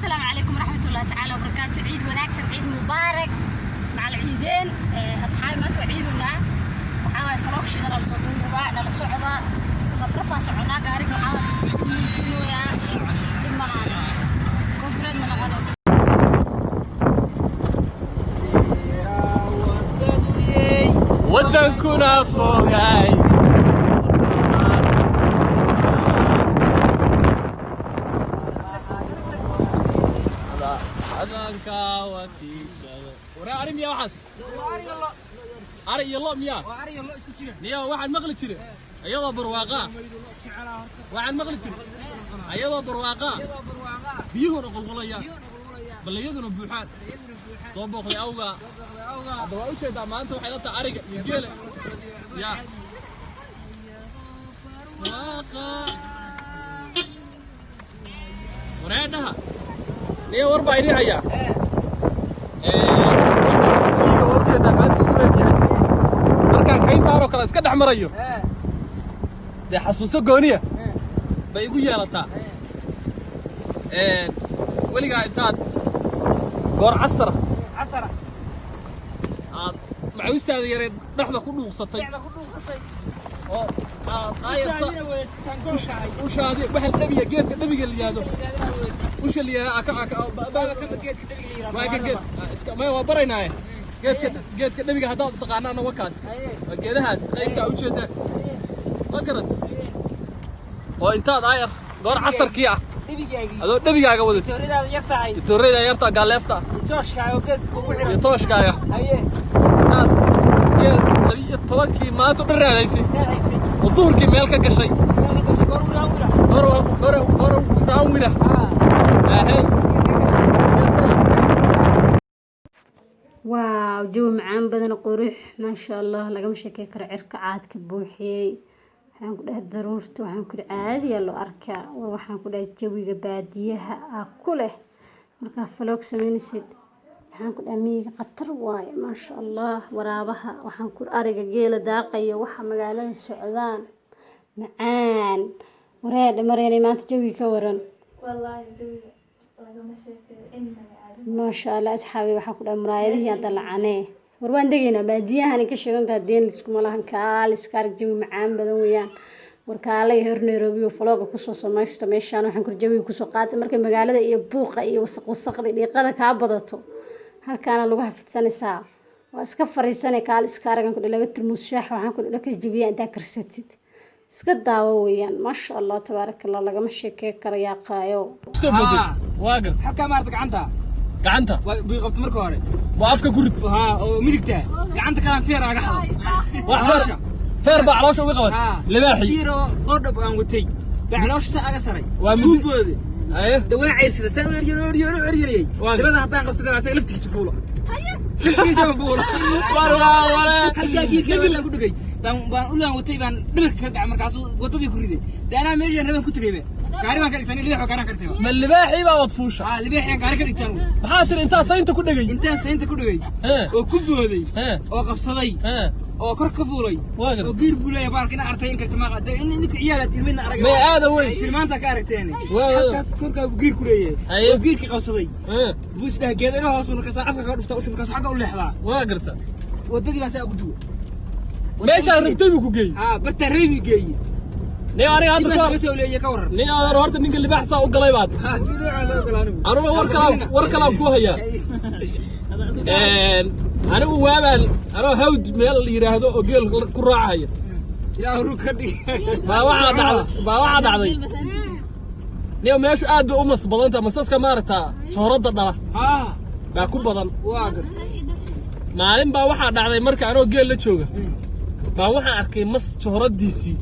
السلام عليكم ورحمة الله تعالى وبركاته. عيد وناكسن، عيد مبارك مع العيدين. أصحابي ما توعيدنا وحاول فلوكش نلا الصدور نلا الصعبة رفرفة صعنا قارق وحاول سيسحبني كيلو يا شيء المغاني كوبرد من الغنس. ودن كنا فوقاي أذنك وكيسة ورا أريم يا وحس أري يلا مياه نيا واحد مغلق تري أيضا برواقة واحد مغلق تري أيضا برواقة بيهون قلقلية بل يدنا بوحات صوبوا خي أوجا هذا وش هذا ما أنتوا حيلته أريج يجيله يا واقع ورادها نيا وربع يريح يا وش هذا ما أنتوا سويتيه مركان كين تارو كلا إسكت حمريو ده حسوسه قونية بيقول يا لطا ولي قاعد تاد قور عصرة مع أستاذ يريد نحن كله وسطي وش هذه واحد نبي جيت نبي اللي هذا وش اللي ما هو برينا جيت نبي هذا تقعنا أنا وكاس جيتها قيمتها وش هذا ما قرت وأنت ضاير قور عصر كيا هذا نبي قاعد ودت توريد يرتا قال لفتا يتوش كايا نبي الطوركي ما تقدر على شيء وطوركي مالك كشيء قرو داوميره واو جو معان بدن قروح ما شاء الله لقى شكل كرعرك عاد كبوحي waxaan ku dhahay daruurta waxaan ku dhahay caadi loo arkaa waxaan ku dhahay jawiga baadiyaha ku leh marka vlog sameynaysid waxaan ku dhahay miyiga qatar waaye ma sha Allah waraabaha waxaan ku ariga geela daaqayo waxa magaalada socdaan macaan wareed mareen maanta jawiga ka waran wallahi jawiga laga ma sheekay inna caadi ma sha Allah asxaabi waxaan ku dhahay muraayadihi dalacane warwaan degayna baadiyahan ka shidanta deen isku malahan kaal iskar jawi macaan badan weeyaan warkaalay hor Nairobi oo vlog ku soo sameeysto meeshaan waxaan ku jawi ku soo qaatay markay magaalada iyo buuqa iyo wasaqda dhiiqada ka badato halkaana lagu xafidsanaysaa waa iska fariisanay kaal iskaragan ku dhalabe turmus shaax waxaan ku dhaka jabiya inta karsatid iska daawo weeyaan ma sha Allah tabarakallah laga ma sheekay karayaa qaayo واقر حتى ما ارتك عنتها قعنتها بيقبط مركو هوري وافك قرد ها ومدقته قعنتها كلام فير انا قحض وحشر فير بعروش ويقبط لباحي كيرو قرب ان وتي بعروش ساعه سري ومودودي ايه دواعي سنه يوري دبنا هدان قبسده اسا لفتك تبوله لفتك تبوله ورا halka geedka la ku dhigay baan u laan watay baan dhirka ka dhac markaas wadadii ku riday daana meeshan rabaan ku tagay gaari baan ka dhigtay leexo garan kartay ما اللباحي بقى وطفوشه leexan gaari ka dhigtaan maxaa tir inta saynta ku dhagay inta saynta ku dhagay oo ku booday oo qabsaday oo kor ka fuulay oo giir bulay baarkina artay in karta ma qaday in ninka ciyaala tilmaana aragay ma aada way tilmaanta ka aragteen halkaas korka giir ku leeyahay oo giirki qabsaday buus dhageedana hoos markaas afka ka dhufta ushu markaas xagga u leexdaa waa garta wadadii baa saa ugu duwa meesha rabtay ku geey barta reebi geey ni ari hadda soo leeyahay ka waran ni aad horta ninka libaax saa u galay baad si leeyahay soo galaan anigu war kala ku haya anigu waabaan anoo hawd meel yiraahdo oo geel ku raacaya ilaahu ru ka dhig baa waxa dhacday niyo meeshu aad bay u mas badanta masaska maarta joorada dhala baa ku badan waa gar maalin baa waxa dhacday marka anoo geel la jooga baa waxaan arkay mas jooradiisii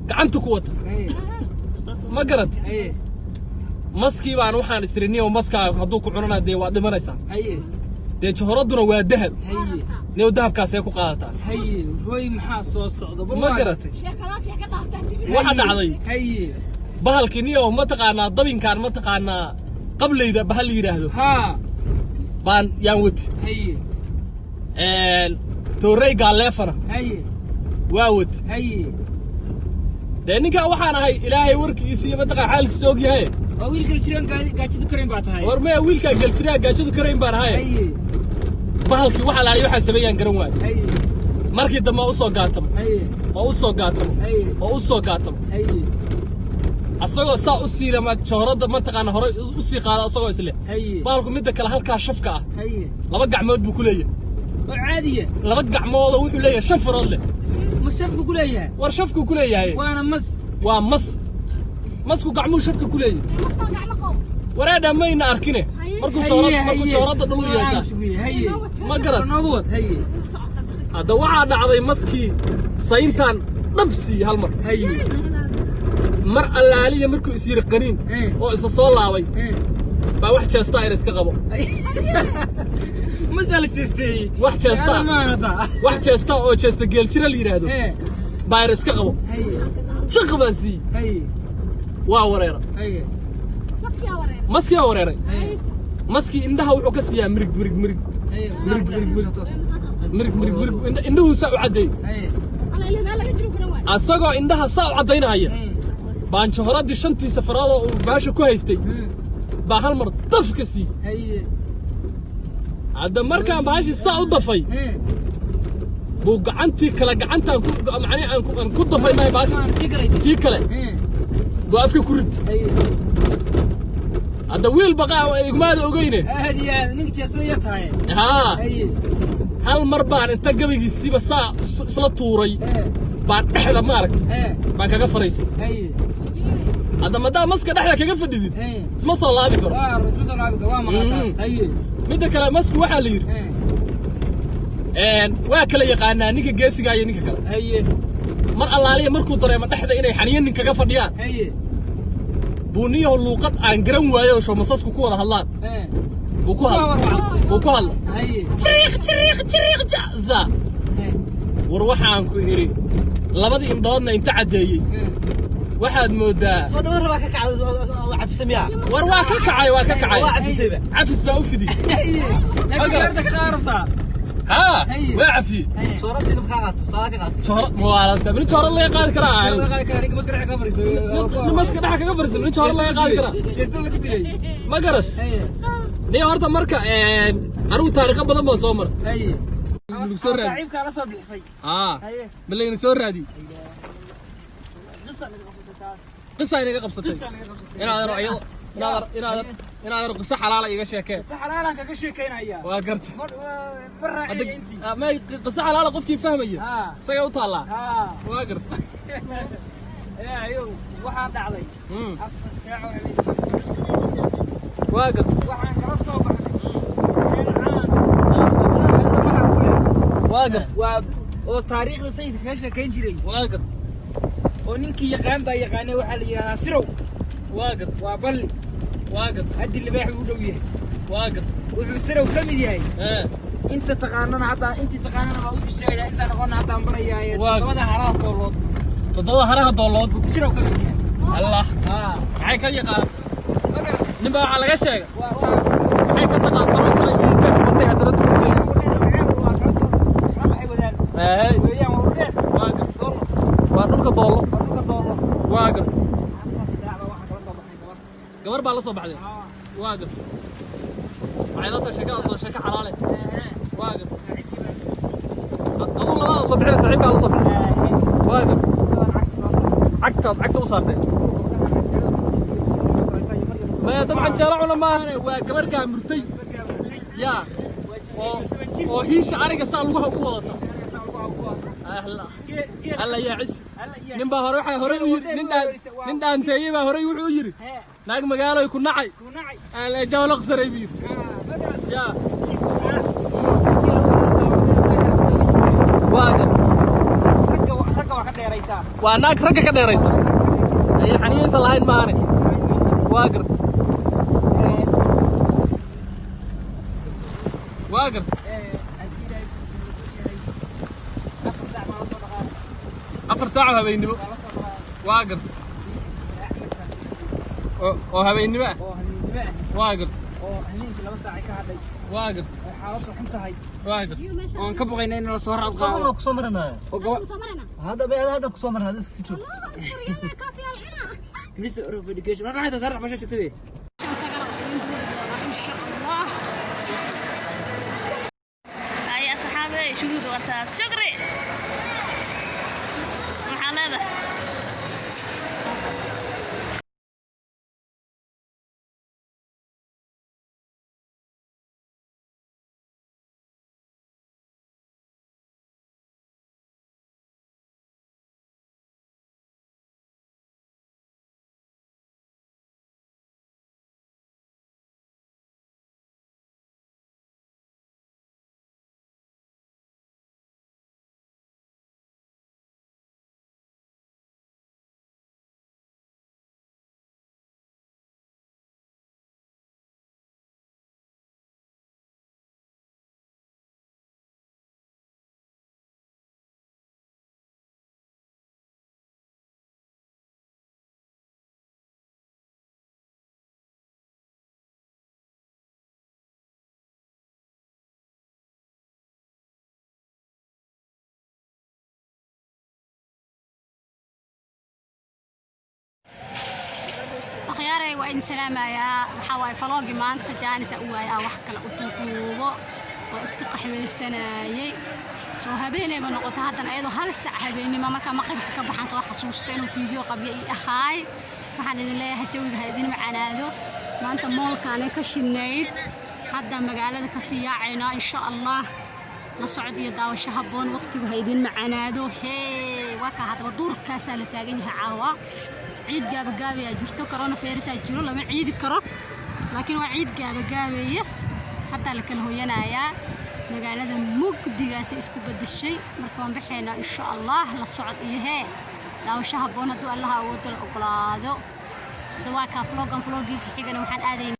gacanta ku wata ma garad maskii baan waxaan istiriniyo maska haduu ku cunana de waa dhimanaysa de johoraduna waa dahab niyo dahabkaas ay ku qaadataa roy maxaa soo socdo ma garad waxa dhacday bahalkii niyo ma taqaanaa dabinkaan ma taqaanaa qableyda bahal yiraahdo baan yaan wati tooray gaaleefana waa wati de ninka waxaan ahay ilaahay warkiisa iyo mataqaa xaalkiisa og yahay ويل كل شيء قاعد كريم بعتها ورمي ويل كان جرا قاجد كريم بان هاي اي bahalkii waxa la waxaan sameeyaan garan waay اي markii dambe u soo gaatamo اي oo u soo gaatamo oo u soo gaatamo اي asagoo saa u siirama joorada ma taqaan hore u sii qaada asagoo isle اي bahalku midda kale halka shafka ah اي laba gacmood buu ku leeyahay عاديه laba gacmood wuxuu leeyahay shan farood leh مشافك كلها war shafku ku leeyahay وانا مس waa masku gacmuhu shafka ku leeyahay wareedha mayna arkine markuu joorada dhul yeesha ma garan نوض هي hada waxa dhacday maskii sayntan dhabsi hal mar هي mar allaaliya markuu is yiri qaniin oo isa soo laabay baa wax jeesta ay iska qabo مسألة تستي wax jeesta wax jeesta oo jeesta geel jira la yiraahdo baa iska qabo هي shaqbaasi هي waa wareera هي maskiya wareeray maski indhaha wuxuu ka siiyaa mirig هي indhuhu saa u cadeey هي asagoo indhaha saa u cadeynaya baan johoradii shantii safaraad oo baasha ku haystay baa hal mar daf ka sii هي hadda markaan baashi saa u dafay buu gacantii kale gacantaan ku macnii aan ku dafay may baashi tii kale buu afka ku rid hadda wiil baqaa igmaada ogeyne هذه نيك جستية تاعي haa هي hal mar baan inta gabaygiisiiba saa isla tuuray baan dhexda maaragtay baan kaga fariistay هي hadda madaa maska dhexda kaga fadhidid isma soo laabi karo رسمي صلاه قوام مقاطع هي midda kale masku waxaa la yidhi waa kala yaqaanaa ninka geesiga iyo ninka kale هي mar allaaliya markuu dareemo dhexda inay xaniyo nin kaga fadhiyaan هي buu niyaho luuqad aan garan waayo oo masasku ku wada hadlaan buu ku hadla هي jiriiq jaza war waxaan ku idhi labadii indhoodna inta caddeeyey waxaad moodaa soo dhawaad rabaa ka kacay cafisamiya war waa ka kacay cafis baa u fidi لكن قاربتها haa waa cafiye sooradina ka qaato saada ka qaato joora mawaalanta min joora laga qaadi karaa كان بس كان كفرس nin maska dhexa kaga fariisan min joora laga qaadi karaa جستو لك دلي ma garat هي nin horta marka anigu taariikho badan baan soo maray هي lagu soo raadi صاحبك على صوب الحصي haa ma layna soo raadi qisa inaga qabsatay inaad aro ayado inaad aro qisa xalaal iga sheekee حلالك كشيكين هيا waa garta برا انت ma qisa xalaal qofkii fahmaya isaga u taala ها waa garta يا ايوه waxaa dhacday 4 saac waa garta waxaan kala soo baxnay waa garta waa oo taariikhda sayidka ka sheekayn jiray waa garta oo ninkii yaqaan baa yaqaanay waxaa la yidhahdaa sirow waa garta waa balli waa garta haddi libaax uu dhow yahay waa garta wuxuu sirow ka mid yahay inta taqaanana haddaa intii taqaanana waa usii sheegaya intaan aqoonna haddaan barayaaye toddobada haraha doolood toddoba haraha doolood buu sirow ka mid yahay allah haa maxay ka yaqaan ma garan nin baa waxaa laga sheegay waa maxay ka taqaan daro kale iyo inta tubatay haddana tukadeen waa kala soo waxay wadaan weeyaan waa udheer waa garta doolo waa dhulka doollo waa dhulka doolo waa garta 4 saac waxaa kala soo baxay gabar baa la soo baxday waa garta waxay la tahay sheekadaas waa sheeko xalaale waa garta aduu labada soo bixinay saaxiibkaa la soo baxay waa garta cagta u saartay maya dabcan jeelo cuna maahane waa gabar gaamurtay yaa oo hiisha ariga saa lugaha ugu wadata alla yaa cis nin baa hore waxaa hore u yiri nin dhaanteeyey baa horey wuxuu yiri naag magaaloy ku nacay aan jawlo qsaray biir yaa waaga ragga waa ka dheeraysaa waa naag ragga ka dheeraysa ay xaniyeysa lahayn maahane waa garta waa garta afar saaco habeennimo waa garta oo habeennimo ah waa garta oo habeenkii 2 saac ka hadhay waa garta xaaladdu xun tahay waa garta oon ka baqaynaa in la soo raad qaado ku soo marnaa oo gaba hada ku soo marnaa iska joog minister of education marka waxay saaray waxbarasho joogtay إن شاء الله. يا صحابي شهود وقتها شكري محل هذا خياري وإن سلامة يا حواي فلاقي ما أنت جانس أوايا وحكلا أتوبو وإسكت حبي السنة يي سو هبيني بنقطة هذا أيضا هل الساعة هبيني ما مركب ما قبل كبحان سو حسوستين وفيديو قبل أخاي waxaan idin leeyahay jawiga ha idin macaanaado maanta moolkaan ka shinayd hadda magaalada ka sii yaacayna insha Allah la socod iyo daawasho haboon waqtigu ha idin macaanaado hee waa ka hadba duurkaas la taagan yahay caawa ciid gaabagaabe ayaa jirto corona virus ayaa jiro lama ciidi karo laakiin waa ciid gaabagaabeeye hadda la kala hooyanayaa magaalada mugdigaas isku bedeshay marka waan bixinaa insha Allah la socod iyo hee daawasho haboon haduu Allah awood la ogolaado dawaaka vloggiisa xigana waxaan aadaynaa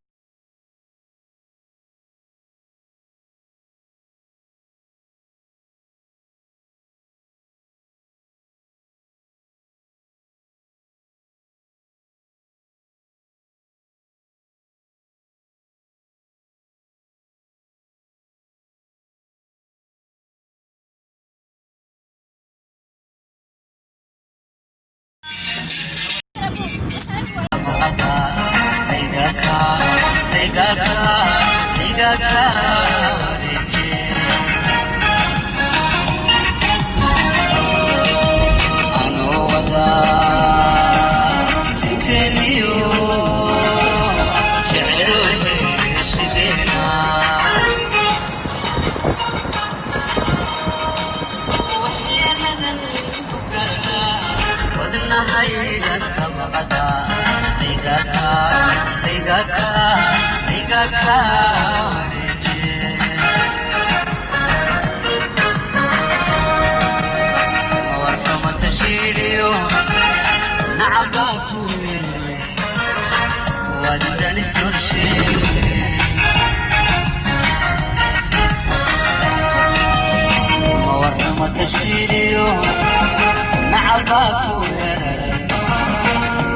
مع الباكو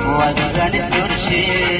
وادغان استرشي